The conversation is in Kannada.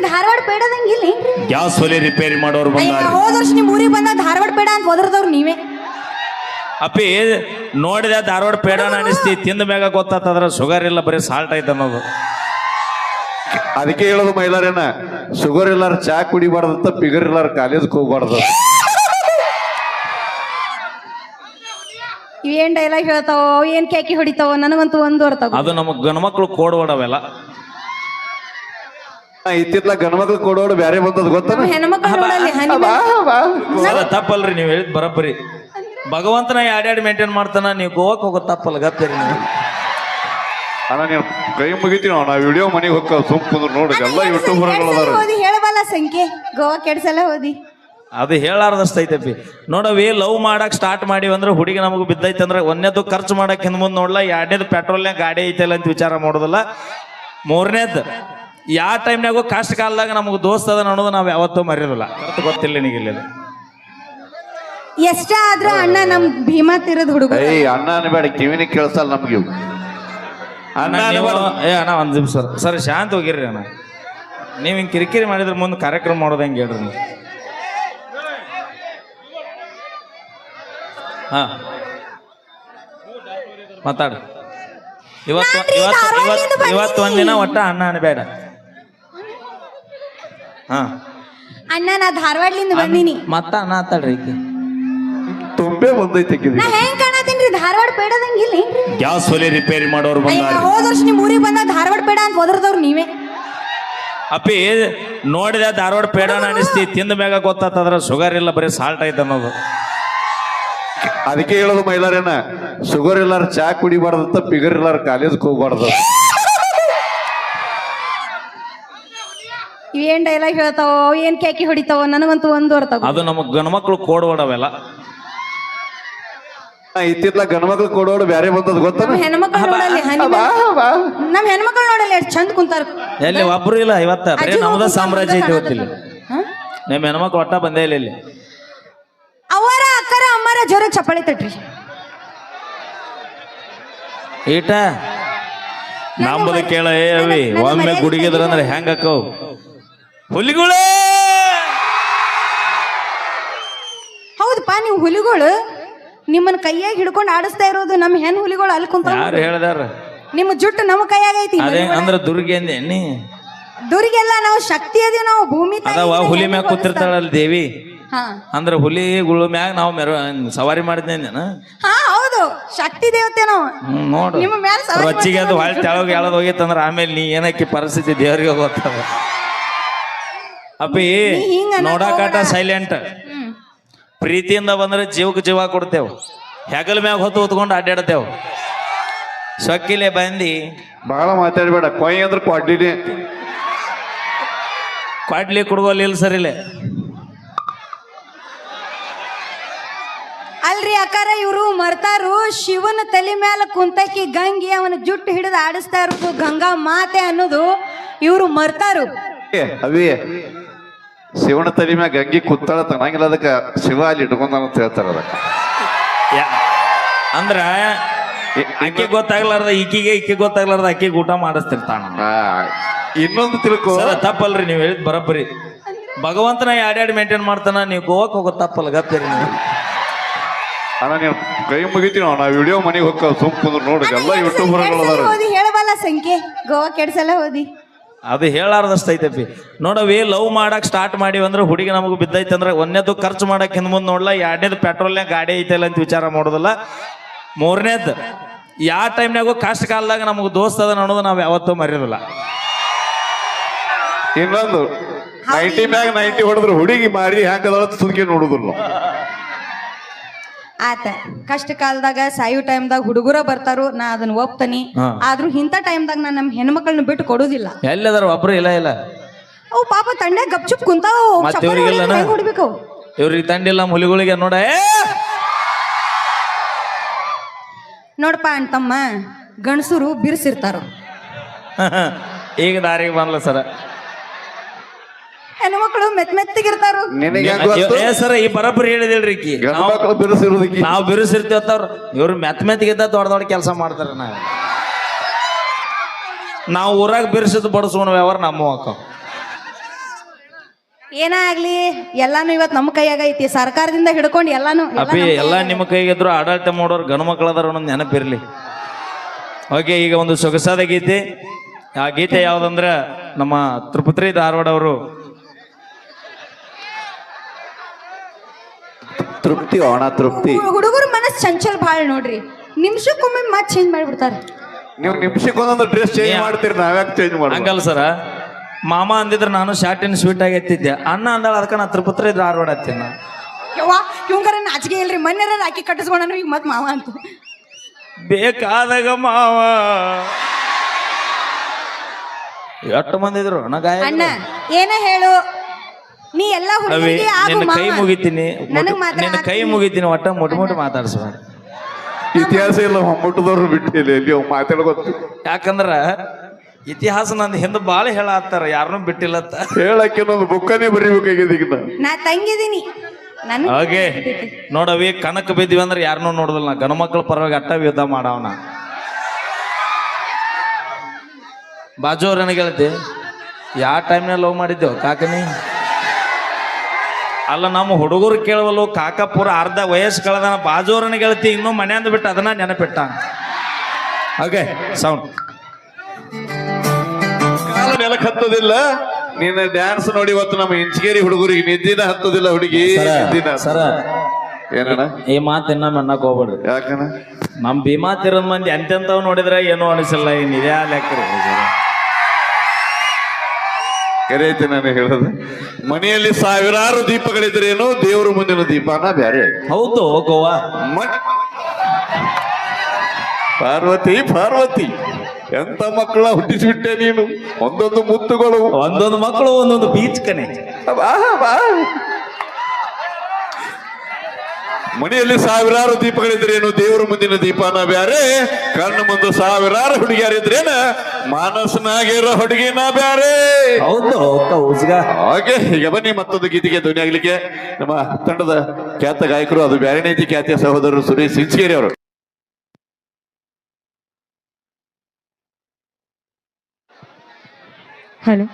ಧಾರವಾಡ ಪೇಡದಂಗಿಲ್ಲ ಏನ್ರಿ? ಗ್ಯಾಸ್ ಒಲೆ ರಿಪೇರಿ ಮಾಡೋರು ಬಂದಾರ. ಹೋದ ವರ್ಷ ನಿಮ್ ಊರಿಗೆ ಬಂದ ಧಾರವಾಡ ಪೇಡ ಅಂತ ಒದರ್ದವ್ರು ನೀವೇ. ಅಪ್ಪಿ ನೋಡಿದ ಧಾರವಾಡ ಪೇಡನ ಅನಿಸ್ತಿ, ತಿಂದ ಮ್ಯಾಗ ಗೊತ್ತಾತದ್ರ ಶುಗರ್ ಇಲ್ಲ, ಬರೀ ಸಾಲ್ಟ್ ಐತೆ ಅನ್ನೋದು. ಅದಕ್ಕೆ ಹೇಳೋದು ಮಹಿಳೆಯರೇನ, ಶುಗರ್ ಇಲ್ಲಾರ ಚಾ ಕುಡಿಬಾರ್ದಂತ, ಫಿಗರ್ ಇಲ್ಲಾರ ಕಾಲೇಜ್ಗೆ ಹೋಗ್ಬಾರ್ದು. ಇವೇನ್ ಡೈಲಾಗ್ ಹೇಳ್ತಾವ, ಏನ್ ಕೇಕಿ ಹೊಡಿತಾವ, ನನಗಂತೂ ಒಂದು ಅರ್ಥ. ಅದು ನಮ್ಮ ಗಣಮಕ್ಳು ಕೋಡ್ವಾಡವೆಲ್ಲ. ಇತ್ತಿತ್ಲ ಗಣಮಕ್ಳು ಕೊಡೋಡು ಬ್ಯಾರೆ ಬಂದದ್ ಗೊತ್ತ. ಹೆಣ್ಮಕ್ಳು ನೋಡಲ್ಲಿ ಹನಿ ಸರ ತಪ್ಪಲ್ರಿ, ನೀವು ಹೇಳಿದ್ ಬರಬ್ಬರಿ. ಭಗವಂತನ ಯಾಡ್ಯಾಡ್ ಮೇಂಟೈನ್ ಮಾಡ್ತಾನ, ನೀವು ಗೋವಾಕ್ ಹೋಗೋದು ತಪ್ಪಲ್ಲ, ಗಪ್ಪೇರಿ ನೀವು. ಅಣ್ಣ ನೀನು ಕೈ ಮುಗಿತೀವಿ ನಾ ವಿಡಿಯೋ ಮನೆಗೆ ಹೋಗ ಸುಂಪುದ್ರು ನೋಡಿ ಎಲ್ಲ ಯೂಟ್ಯೂಬರ್ಗಳು ಓದಿ ಹೇಳಬಲ್ಲ ಸಂಖ್ಯೆ ಗೋವಾ ಕೆಡ್ಸಲ್ಲ ಓದಿ. ಅದು ಹೇಳಾರ್ದಷ್ಟು ಐತಪ್ಪಿ. ನೋಡವಿ, ಲವ್ ಮಾಡಕ್ ಸ್ಟಾರ್ಟ್ ಮಾಡಿವಿ ಅಂದ್ರೆ ಹುಡುಗಿ ನಮಗೆ ಬಿದ್ದೈತೆ ಅಂದ್ರೆ ಒಂದೇದು ಖರ್ಚು ಮಾಡಕ್ ಹಿಂದ್ ಮುಂದೆ ನೋಡ್ಲ, ಎರಡನೇದು ಪೆಟ್ರೋಲ್ನಾಗ ಗಾಡಿ ಐತಲ್ಲ ಅಂತ ವಿಚಾರ ಮಾಡೋದಿಲ್ಲ, ಮೂರನೇದು ಯಾವ ಟೈಮ್ನಾಗೂ ಕಷ್ಟ ಕಾಲದಾಗ ನಮಗೆ ದೋಸ್ತ ಅದ ಅನ್ನೋದು ನಾವು ಯಾವತ್ತೂ ಮರೆಯೋದಿಲ್ಲ. ಅರ್ಥ ಗೊತ್ತಿಲ್ಲ ನಿನಗಿಲ್ಲ. ಎಷ್ಟ ಆದ್ರ ಅಣ್ಣ ನಮ್ ಭೀಮಾ ತಿರದ್ ಹುಡುಗ. ಅಣ್ಣ ಅನ್ಬೇಡ, ಕಿವಿನ ಕೇಳಿಸಲ್ಲ ನಮ್ಗೆ. ಅಣ್ಣ ಅಣ್ಣ ಒಂದ್ ನಿಮಿಷ ಸರ್, ಶಾಂತ ಹೋಗಿರ್ರಿ ಅಣ್ಣ. ನೀವು ಹಿಂಗೆ ಕಿರಿಕಿರಿ ಮಾಡಿದ್ರೆ ಮುಂದೆ ಕಾರ್ಯಕ್ರಮ ಮಾಡೋದು ಹೆಂಗೆ ಹೇಳ್ರಿ ನೀವು. ಹಾ ಮಾತಾಡ. ಇವತ್ತು ಒಂದಿನ ಒಟ್ಟ ಅಣ್ಣ ಅನ್ಬೇಡ. ಹಾ ಅಣ್ಣ ನಾ ಧಾರವಾಡ್ಲಿಂದ ಬಂದೀನಿ. ಮತ್ತ ಅಣ್ಣ ಆತಾಡ್ರಿ ಈಕಿ. ತುಂಬೆ ಬಂದೈತೆ ನಾ ಹೆಂಗ್ ಕಾಣತೀನ್ರಿ ಧಾರವಾಡ ಪೇಡದಂಗಿಲ್ಲ ಏನ್ರಿ? ಗ್ಯಾಸ್ ಒಲೆ ರಿಪೇರಿ ಮಾಡೋರು ಬಂದಾರ. ಹೋದ ವರ್ಷ ನಿಮ್ ಊರಿಗೆ ಬಂದ ಧಾರವಾಡ ಪೇಡ ಅಂತ ಒದರ್ದವ್ರು ನೀವೇ. ಅಪ್ಪಿ ನೋಡಿದ ಧಾರವಾಡ ಪೇಡನ ಅನಿಸ್ತಿ, ತಿಂದ ಮ್ಯಾಗ ಗೊತ್ತಾತದ್ರ ಶುಗರ್ ಇಲ್ಲ, ಬರೀ ಸಾಲ್ಟ್ ಐತೆ ಅನ್ನೋದು. ಅದಕ್ಕೆ ಹೇಳೋದು ಮಹಿಳೆಯರೇನ, ಶುಗರ್ ಇಲ್ಲಾರ ಚಾ ಕುಡಿಬಾರ್ದಂತ, ಫಿಗರ್ ಇಲ್ಲಾರ ಕಾಲೇಜ್ಗೆ ಹೋಗ್ಬಾರ್ದು. ಇವೇನ್ ಡೈಲಾಗ್ ಹೇಳ್ತಾವ, ಏನ್ ಕೇಕಿ ಹೊಡಿತಾವ, ನನಗಂತೂ ಒಂದು ಅರ್ಥ. ಅದು ನಮ್ಮ ಗಣಮಕ್ಳು ಕೋಡ್ವಾಡವೆಲ್ಲ. ಇತ್ತಿತ್ಲ ಗಣಮಕ್ಳು ಕೊಡೋಡು ಬ್ಯಾರೆ ಬಂದದ್ ಗೊತ್ತ. ಹೆಣ್ಮಕ್ಳು ನೋಡಲ್ಲಿ ಹನಿ ನಮ್ ಹೆಣ್ಮಕ್ಳು ನೋಡಲ್ಲಿ ಎಷ್ಟು ಚಂದ ಕುಂತಾರ. ಎಲ್ಲಿ ಒಬ್ರು ಇಲ್ಲ ಇವತ್ತ, ಬರೀ ನಮ್ದ ಸಾಮ್ರಾಜ್ಯ ಐತಿ ಗೊತ್ತಿಲ್ಲ. ನಿಮ್ಮ ಹೆಣ್ಮಕ್ಳು ಒಟ್ಟ ಬಂದೇ ಇಲ್ಲ ಇಲ್ಲಿ. ಅವರ ಅಕ್ಕರ ಅಮ್ಮರ ಜೋರ ಚಪ್ಪಾಳಿ ತಟ್ರಿ. ಈಟ ನಂಬದು ಕೇಳ. ಏ ಅವಿ, ಒಮ್ಮೆ ಗುಡಿಗಿದ್ರ ಅಂದ್ರೆ ಹೆಂಗ ಅಕ್ಕವ್ ಹುಲಿಗಳೇ. ಹೌದಪ್ಪ, ನೀವು ಹುಲಿಗಳು ನಿಮ್ಮನ್ನ ಕೈಯಾಗ ಹಿಡ್ಕೊಂಡು ಆಡಿಸ್ತಾ ಇರೋದು ನಮ್ಮ ಹೆಣ್ ಹುಲಿಗಳು ಅಲ್ಲಿ ಕುಂತ. ಯಾರು ಹೇಳ್ದಾರ? ನಿಮ್ಮ ಜುಟ್ಟು ನಮ್ಮ ಕೈಯಾಗ ಐತಿ. ಅದೇ ಅಂದ್ರ ದುರ್ಗಿ ಅಂದೇನಿ. ದುರ್ಗೆಲ್ಲ ನಾವು ಶಕ್ತಿ ಅದೀವಿ, ನಾವು ಭೂಮಿ ಅದಾವ ಹುಲಿ ಮ್ಯಾಗ ಕೂತಿರ್ತಾಳಲ್ಲ ದೇವಿ. ಅಂದ್ರ ಹುಲಿಗಳು ಮ್ಯಾಗ ನಾವು ಸವಾರಿ ಮಾಡಿದ್ನೇನ. ಹಾ ಹೌದು, ಶಕ್ತಿ ದೇವತೆ ನಾವು. ನೋಡು ನಿಮ್ಮ ಮ್ಯಾಲ ರೊಚ್ಚಿಗೆ ಅದು ಹೊಳ್ ತೆಳಗ್ ಎಳದ್ ಹೋಗಿತ್ತಂದ್ರ ಆಮೇಲೆ ನೀ ಏನಕ್ಕೆ ಪರಿಸ್ಥಿತಿ ದೇವ್ರಿಗೆ ಗೊತ್ತದ. ಅಪ್ಪಿ ನೋಡಾಕಾಟ ಸೈಲೆಂಟ್, ಪ್ರೀತಿಯಿಂದ ಬಂದ್ರೆ ಜೀವಕ್ಕೆ ಜೀವ ಕೊಡ್ತೇವ್, ಹೆಗಲ್ ಮ್ಯಾಗ ಹೊತ್ತು ಹೊತ್ಕೊಂಡು ಅಡ್ಡಾಡ್ತೇವ್. ಸೊಕ್ಕಿಲೆ ಬಂದಿ ಬಹಳ ಮಾತಾಡ್ಬೇಡ, ಕೊಯ್ ಅಂದ್ರೆ ಕ್ವಾಡ್ಲಿನೇ ಕ್ವಾಡ್ಲಿ ಕುಡ್ಗೋಲಿಲ್ಲ ಸರಿಲೆ. ಅಲ್ರಿ ಅಕ್ಕಾರ, ಇವ್ರು ಮರ್ತಾರು ಶಿವನ ತಲೆ ಮ್ಯಾಲ ಕುಂತಕಿ ಗಂಗಿ ಅವನ ಜುಟ್ಟು ಹಿಡಿದು ಆಡಿಸ್ತಾ ಇರೋದು ಗಂಗಾ ಮಾತೆ ಅನ್ನೋದು ಇವ್ರು ಮರ್ತಾರು. ಅವಿ ಶಿವನ ತಲೆ ಮ್ಯಾಗ ಗಂಗಿ ಕುತ್ತಾಳ ತನಗಿಲ್ಲ, ಅದಕ್ಕೆ ಶಿವ ಅಲ್ಲಿ ಇಟ್ಕೊಂಡ ಅಂತ ಹೇಳ್ತಾರ. ಅದಕ್ಕೆ ಅಂದ್ರ ಅಕ್ಕಿ ಗೊತ್ತಾಗ್ಲಾರ್ದ ಈಕಿಗೆ ಗೊತ್ತಾಗ್ಲಾರ್ದ ಅಕ್ಕಿಗೆ ಊಟ ಮಾಡಿಸ್ತಿರ್ತಾನ. ಇನ್ನೊಂದು ತಿಳ್ಕೊ, ತಪ್ಪಲ್ರಿ ನೀವು ಹೇಳಿದ್ ಬರಬ್ಬರಿ. ಭಗವಂತನ ಯಾಡ್ಯಾಡ್ ಮೇಂಟೈನ್ ಮಾಡ್ತಾನ, ನೀವು ಗೋವಾಕ್ ಹೋಗೋದು ತಪ್ಪಲ್ಲ, ಗಪ್ಪೇರಿ ನೀವು. ಅಣ್ಣ ನೀನು ಕೈ ಮುಗಿತೀವಿ ನಾ ವಿಡಿಯೋ ಮನೆಗೆ ಹೋಗ ಸುಂಪುದ್ರು ನೋಡಿ ಎಲ್ಲ ಯೂಟ್ಯೂಬರ್ಗಳು ಓದಿ ಹೇಳಬಲ್ಲ ಸಂಖ್ಯೆ ಗೋವಾ ಕೆಡ್ಸಲ್ಲ ಓದಿ. ಅದು ಹೇಳಾರ್ದಷ್ಟು ಐತಪ್ಪಿ. ನೋಡವಿ, ಲವ್ ಮಾಡಕ್ ಸ್ಟಾರ್ಟ್ ಮಾಡಿವಿ ಅಂದ್ರೆ ಹುಡುಗಿ ನಮಗೆ ಬಿದ್ದೈತೆ ಅಂದ್ರೆ ಒಂದೇದು ಖರ್ಚು ಮಾಡಕ್ ಹಿಂದ್ ಮುಂದೆ ನೋಡ್ಲ, ಎರಡನೇದು ಪೆಟ್ರೋಲ್ನಾಗ ಗಾಡಿ ಐತಲ್ಲ ಅಂತ ವಿಚಾರ ಮಾಡೋದಿಲ್ಲ, ಮೂರನೇದು ಯಾವ ಟೈಮ್ನಾಗೂ ಕಷ್ಟ ಕಾಲದಾಗ ನಮಗೆ ದೋಸ್ತ ಅದ ಅನ್ನೋದು ನಾವು ಯಾವತ್ತೂ ಮರೆಯೋದಿಲ್ಲ. ಇನ್ನೊಂದು 90 ಮ್ಯಾಗ 90 ಹೊಡೆದ್ರು ಹುಡುಗಿ ಮಾರಿ ಹ್ಯಾಂಗದ ಸುದ್ಗಿ ನೋಡುದಿಲ್ಲ. ಆತ ಕಷ್ಟ ಕಾಲದಾಗ ಸಾಯು ಟೈಮ್ದಾಗ ಹುಡುಗರ ಬರ್ತಾರು, ನಾ ಅದನ್ನ ಒಪ್ತಾನಿ. ಆದ್ರೂ ಇಂಥ ಟೈಮ್ದಾಗ ನಾ ನಮ್ಮ ಹೆಣ್ಮಕ್ಳನ್ನ ಬಿಟ್ಟು ಕೊಡುದಿಲ್ಲ. ಎಲ್ಲದಾರ ಒಬ್ರು ಇಲ್ಲ ಇಲ್ಲ, ಅವು ಪಾಪ ತಂಡೆ ಗಪ್ಚುಪ್ ಕುಂತಾವ, ಹೊಡಿಬೇಕು. ಇವ್ರಿಗೆ ತಂಡಿಲ್ಲ, ಹುಲಿಗಳಿಗೆ ನೋಡ. ನೋಡಪ್ಪ ಅಂತಮ್ಮ, ಗಂಡಸರು ಬಿರ್ಸಿರ್ತಾರ. ಈಗ ದಾರಿಗೆ ಬಂದ್ಲ ಸರ, ಹೆಣ್ಮಕ್ಳು ಮೆತ್ತಗಿರ್ತಾರು. ಸರ ಈ ಬರಬ್ಬರಿ ಹೇಳಿದಿಲ್ರಿ, ನಾವು ಬಿರುಸಿರ್ತೀವತ್ತವ್ರ, ಇವ್ರು ಮೆತ್ತಗಿದ್ದ ದೊಡ್ಡ ದೊಡ್ಡ ಕೆಲಸ ಮಾಡ್ತಾರ. ನಾವು ಊರಾಗ ಬಿರುಸಿದ್ ಬಡಿಸ್ಕೊಂಡ್ ವ್ಯವಹಾರ ನಮ್ಮ ಅಕ್ಕ. ಏನ ಆಗ್ಲಿ ಎಲ್ಲಾನು ಇವತ್ ನಮ್ಮ ಕೈಯಾಗ ಐತಿ ಸರ್ಕಾರದಿಂದ ಹಿಡ್ಕೊಂಡು ಎಲ್ಲಾನು ಅಪ್ಪಿ ಎಲ್ಲಾ ನಿಮ್ಮ ಕೈಗಿದ್ರು ಆಡಳಿತ ಮಾಡೋರು ಗಂಡು ಮಕ್ಕಳದಾರ ಅನ್ನೋದು ನೆನಪಿರ್ಲಿ. ಓಕೆ, ಈಗ ಒಂದು ಸೊಗಸಾದ ಗೀತೆ. ಆ ಗೀತೆ ಯಾವ್ದಂದ್ರ ನಮ್ಮ ತಿರುಪತಿ ಧಾರವಾಡ ಅವರು ತೃಪ್ತಿ ಅಣ್ಣ ತೃಪ್ತಿ. ಹುಡುಗರು ಮನಸ್ ಚಂಚಲ ಭಾಳ ನೋಡ್ರಿ, ನಿಮಿಷಕ್ಕೊಮ್ಮೆ ಮತ್ ಚೇಂಜ್ ಮಾಡಿಬಿಡ್ತಾರೆ. ನೀವು ನಿಮಿಷಕ್ಕೊಂದೊಂದು ಡ್ರೆಸ್ ಚೇಂಜ್ ಮಾಡ್ತೀರಿ, ನಾವ್ಯಾಕೆ ಚೇಂಜ್ ಮಾಡಿ? ಹಂಗಲ್ಲ ಸರ, ಮಾಮ ಅಂದಿದ್ರೆ ನಾನು ಶಾರ್ಟ್ ಅಂಡ್ ಸ್ವೀಟ್ ಆಗಿ ಎತ್ತಿದ್ದೆ. ಅಣ್ಣ ಅಂದಾಳ ಅದಕ್ಕೆ ನಾ ತಿರುಪತಿ ಧಾರವಾಡ ಹತ್ತೀನಿ. ನಾನು ಯವ್ವಾ ಇವಂಗಾರ ನಾಚಿಕೆ ಇಲ್ರಿ, ಮೊನ್ನೆ ರಾಕಿ ಕಟ್ಟಿಸ್ಕೊಂಡನು ಈಗ ಮತ್ ಮಾವ ಅಂತ ಬೇಕಾದಾಗ ಮಾವ ಎಷ್ಟು ಮಂದಿ ಇದ್ರು ಅಣ್ಣ ಗಾಯ. ಅಣ್ಣ ಏನ ಹೇಳು, ನೀ ಎಲ್ಲಾ ಹುಡುಗರಿಗೆ ಆಗು ನಿನ್ನ ಕೈ ಮಾವ. ಮುಗಿತೀನಿ, ನನಗ್ ಮಾತ್ರ ನಿನ್ನ ಕೈ ಮುಗಿತೀನಿ, ಒಟ್ಟ ಮುಟ್ಟು ಮಾತಾಡ್ಸ್ಬೇಡ. ಇತಿಹಾಸ ಇಲ್ಲ, ಹೊಮ್ಮುಟ್ಟದವ್ರು ಬಿಟ್ಟಿಲ್ಲ, ಎಲ್ಲಿ ಮಾತಾಡ್ಕೊತ. ಯಾಕಂದ್ರ ಇತಿಹಾಸ ನಂದು ಹಿಂದೆ ಬಾಳ ಹೇಳತ್ತಾರ, ಯಾರನ್ನೂ ಬಿಟ್ಟಿಲ್ಲತ್ತ. ಹೇಳಕ್ಕೆ ಒಂದು ಬುಕ್ಕನೇ ಬರೀಬೇಕಾಗಿದೆ ಈಗ ನಾ ತಂಗಿದೀನಿ ನನಗ್ ಹಾಗೆ ನೋಡವಿ, ಕನಕ ಬಿದ್ವಿ ಅಂದ್ರೆ ಯಾರನ್ನೂ ನೋಡುದಿಲ್ಲ. ನಾ ಗಂಡು ಮಕ್ಕಳ ಪರವಾಗಿ ಅಟ್ಟ ಯುದ್ಧ ಮಾಡವನ. ಬಾಜು ಅವ್ರ ನನಗೆ ಹೇಳ್ತಿ, ಯಾವ ಟೈಮ್ನಾಗ ಲವ್ ಮಾಡಿದ್ದೇವ ಕಾಕನಿ? ಅಲ್ಲ, ನಮ್ಮ ಹುಡುಗರು ಕೇಳವಲ್ಲು, ಕಾಕ ಪೂರ ಅರ್ಧ ವಯಸ್ಸು ಕಳೆದನ. ಬಾಜೋರನಿಗೆ ಹೇಳ್ತಿ, ಇನ್ನೂ ಮನೆಯಿಂದ ಬಿಟ್ಟು ಅದನ್ನ ನೆನಪಿಟ್ಟ. ಓಕೆ, ಸೌಂಡ್ ಕಾಲ ನೆಲಕ್ಕೆ ಹತ್ತೋದಿಲ್ಲ. ನಿನ್ನ ಡ್ಯಾನ್ಸ್ ನೋಡಿ ಇವತ್ತು ನಮ್ಮ ಇಂಚಗೇರಿ ಹುಡುಗರಿಗೆ ನಿದ್ದಿನ ಹತ್ತೋದಿಲ್ಲ. ಹುಡುಗಿ ನಿದ್ದಿನ ಸರ ಏನಣ್ಣ ಈ ಮಾತು ಇನ್ನೊಮ್ಮೆ ಅನ್ನಕ್ ಹೋಗ್ಬೇಡ್ರಿ. ಯಾಕಣ್ಣ? ನಮ್ ಭೀಮಾ ತಿರದ ಮಂದಿ ಎಂತೆಂತವ್ ನೋಡಿದ್ರೆ ಏನೂ ಅನಿಸಲ್ಲ. ಇನ್ ಇದೇ ಲೆಕ್ಕರಿ ಕರೆ ಐತೆ ನಾನು ಹೇಳೋದು. ಮನೆಯಲ್ಲಿ ಸಾವಿರಾರು ದೀಪಗಳಿದ್ರೇನು, ದೇವ್ರ ಮುಂದಿನ ದೀಪನ ಬ್ಯಾರೆ. ಹೌದು ಗೋವಾ. ಪಾರ್ವತಿ ಪಾರ್ವತಿ, ಎಂತ ಮಕ್ಕಳ ಹುಟ್ಟಿಸಿಬಿಟ್ಟೆ ನೀನು. ಒಂದೊಂದು ಮುತ್ತುಗಳು, ಒಂದೊಂದು ಮಕ್ಕಳು ಒಂದೊಂದು ಬೀಚ್ ಕನೆ. ಬಾ ಬಾ. ಮನೆಯಲ್ಲಿ ಸಾವಿರಾರು ದೀಪಗಳಿದ್ರೇನು, ದೇವರ ಮುಂದಿನ ದೀಪನ ಬ್ಯಾರೆ. ಕಣ್ಣು ಮುಂದೆ ಸಾವಿರಾರು ಹುಡುಗಿಯರಿದ್ರೇನ, ಮಾನಸನಾಗಿರೋ ಹುಡುಗಿನ ಬ್ಯಾರೆ. ಹೌದು ಹಾಗೆ ಈಗ ಬನ್ನಿ ಮತ್ತೊಂದು ಗೀತೆಗೆ ಧ್ವನಿ ಆಗ್ಲಿಕ್ಕೆ ನಮ್ಮ ತಂಡದ ಖ್ಯಾತ ಗಾಯಕರು, ಅದು ಬ್ಯಾರೇನೈತಿ ಖ್ಯಾತಿಯ ಸಹೋದರರು ಸುರೇಶ್ ಸಿಂಚಗೇರಿ ಅವರು. ಹಲೋ